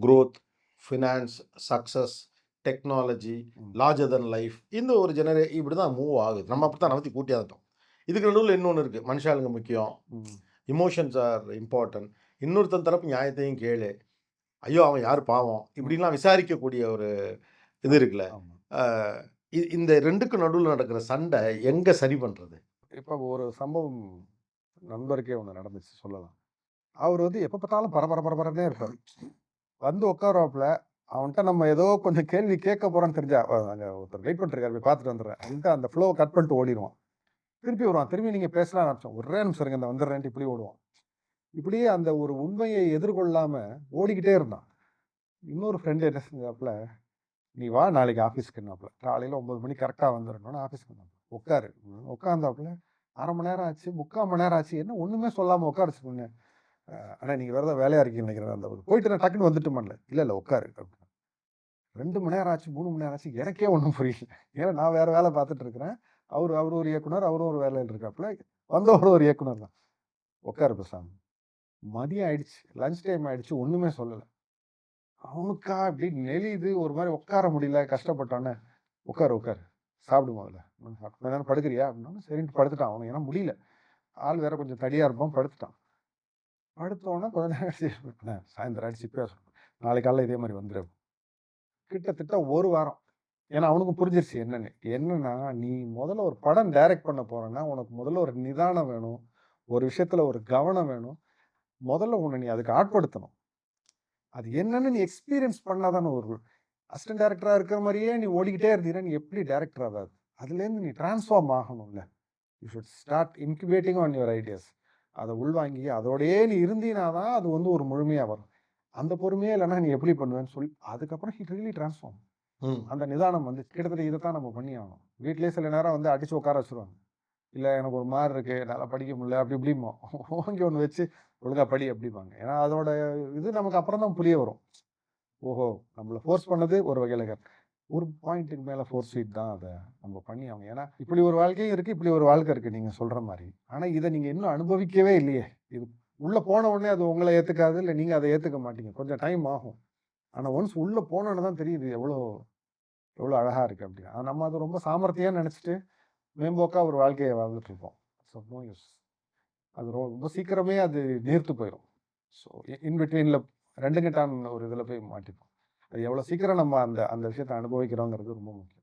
growth, finance, success, technology, larger than life, இந்த ஒரு இப்படி தான் மூவ் ஆகுது. நம்ம அப்படி தான் நகர்த்தி கூட்டியாந்துட்டோம். இதுக்கு நடுவில் இன்னொன்று இருக்குது, மனுஷாளுங்க முக்கியம், இமோஷன்ஸ் ஆர் இம்பார்ட்டன்ட், இன்னொருத்தன் தரப்பு நியாயத்தையும் கேளு, ஐயோ அவன் யார் பாவம், இப்படிலாம் விசாரிக்கக்கூடிய ஒரு இது இருக்குல்ல. இந்த ரெண்டுக்கும் நடுவில் நடக்கிற சண்டை எங்கே சரி பண்ணுறது? இப்போ ஒரு சம்பவம் நண்பருக்கே ஒன்று நடந்துச்சு சொல்லலாம். அவர் வந்து எப்போ பார்த்தாலும் பரபரன்னே இருப்பார். வந்து உட்காருவாப்புல, அவன்கிட்ட நம்ம ஏதோ கொஞ்சம் கேள்வி கேட்க போகிறோன்னு தெரிஞ்சா, அங்கே ஒருத்தர் வெயிட் பண்ணிருக்காரு, போய் பார்த்துட்டு வந்துடுறேன் அவன்கிட்ட, அந்த ஃப்ளோவை கட் பண்ணிட்டு ஓடிடுவான். திருப்பி வருவான், திரும்பி நீங்கள் பேசலாம் நினச்சோம், ஒரே நிமிஷம் இருங்க இந்த வந்துடுறேன்ட்டு இப்படி ஓடுவான். இப்படியே அந்த ஒரு உண்மையை எதிர்கொள்ளாமல் ஓடிக்கிட்டே இருந்தான். இன்னொரு ஃப்ரெண்டு என்ன செஞ்சாப்புல, நீ வா நாளைக்கு ஆஃபீஸ்க்குன்னாப்புல, காலையில் 9 மணி கரெக்டாக வந்துடணும்னு ஆஃபீஸ்க்கு உட்காரு. உட்காந்தாப்புல 1/2 மணி நேரம் ஆச்சு, 3/4 மணி நேரம் ஆச்சு, என்ன ஒன்றுமே சொல்லாமல் உட்கார சொன்னேன். ஆனால் நீங்கள் வேறு வேலையாக இருக்கீங்கன்னு நினைக்கிறேன். அந்த போயிட்டு நான் டக்குன்னு வந்துட்டுமான்ல, இல்லை உட்காரு அப்படின்னா. 2 மணி நேரம் ஆச்சு, 3 மணி நேரம் ஆச்சு, எனக்கே ஒன்றும் புரியல. ஏன்னா நான் வேறு வேலை பார்த்துட்டு இருக்கிறேன், அவர் ஒரு இயக்குனர், அவரும் ஒரு வேலையில் இருக்காப்புல, வந்தவர் ஒரு இயக்குனர் தான். உட்காரு பேசாம. மதியம் ஆயிடுச்சு, லஞ்ச் டைம் ஆயிடுச்சு, ஒன்றுமே சொல்லலை. அவனுக்கா அப்படி நெளிது, ஒரு மாதிரி உட்கார முடியல, கஷ்டப்பட்டானே. உட்காரு சாப்பிடு முதல்ல, கொஞ்ச நேரம் படுக்கிறியா அப்படின்னா சரின்ட்டு படுத்துட்டான். அவனுக்கு ஏன்னா முடியல, ஆள் வேற கொஞ்சம் தடியாக இருப்பான், படுத்துட்டான். படுத்தோடனே கொஞ்ச நேரம் ஆயிடுச்சு, சாயந்தரம் ஆயிடுச்சு, பேசணும், நாளைக்கு காலையில் இதே மாதிரி வந்துடும். கிட்டத்தட்ட 1 வாரம். ஏன்னா அவனுக்கும் புரிஞ்சிருச்சு என்னன்னா, நீ முதல்ல ஒரு படம் டைரக்ட் பண்ண போறேன்னா உனக்கு முதல்ல ஒரு நிதானம் வேணும், ஒரு விஷயத்துல ஒரு கவனம் வேணும். முதல்ல உன்னை நீ அதுக்கு ஆட்படுத்தணும். அது என்னன்னு நீ எக்ஸ்பீரியன்ஸ் பண்ணாதானே. ஒரு அசிஸ்டன்ட் டைரக்டரா இருக்கிற மாதிரியே நீ ஓடிக்கிட்டே இருந்தீங்கன்னா நீ எப்படி டைரக்டர் ஆகாது? அதுலேருந்து நீ டிரான்ஸ்ஃபார்ம் ஆகணும்ல. You should start incubating on your ideas. அதை உள்வாங்கி அதோடயே நீ இருந்தீனா தான் அது வந்து ஒரு முழுமையாக வரும். அந்த பொறுமையே இல்லைன்னா நீ எப்படி பண்ணுவேன்னு சொல்லி அதுக்கப்புறம் ஹி ரியலி டிரான்ஸ்ஃபார்ம். அந்த நிதானம் வந்து கிட்டத்தட்ட இதை தான் நம்ம பண்ணி ஆகணும். வீட்லேயே சில நேரம் வந்து அடிச்சு உட்கார வச்சுருவாங்க. இல்லை எனக்கு ஒரு மாதிரி இருக்கு, நல்லா படிக்க முடியல, அப்படி இப்படிமோ ஓங்கி ஒன்று வச்சு ஒழுங்காக படி அப்படிம்பாங்க. ஏன்னா அதோட இது நமக்கு அப்புறம் தான் புரிய வரும். ஓஹோ, நம்மளை ஃபோர்ஸ் பண்ணது ஒரு வகையில் ஒரு பாயிண்ட்டுக்கு மேலே ஃபோர்ஸ் ஃபீட் தான் அதை நம்ம பண்ணி ஆகணும். ஏன்னா இப்படி ஒரு வாழ்க்கையும் இருக்குது, இப்படி ஒரு வாழ்க்கை இருக்குது நீங்கள் சொல்கிற மாதிரி. ஆனால் இதை நீங்கள் இன்னும் அனுபவிக்கவே இல்லையே. இது உள்ளே போன உடனே அது உங்களை ஏற்றுக்காது, இல்லை நீங்கள் அதை ஏற்றுக்க மாட்டீங்க, கொஞ்சம் டைம் ஆகும். ஆனால் ஒன்ஸ் உள்ளே போனோன்னு தான் தெரியுது எவ்வளோ அழகாக இருக்குது அப்படின்னு. நம்ம அதை ரொம்ப சாமர்த்தியாக நினச்சிட்டு மேம்போக்காக ஒரு வாழ்க்கையை வாழ்ந்துட்டு இருப்போம். So no use. அது ரொம்ப சீக்கிரமே அது நீர்த்து போயிடும். ஸோ இன்பிட்வீனில் 2 கட்டான ஒரு இதில் போய் மாட்டிப்போம். அது எவ்வளோ சீக்கிரம் நம்ம அந்த விஷயத்தை அனுபவிக்கிறோங்கிறது ரொம்ப முக்கியம்.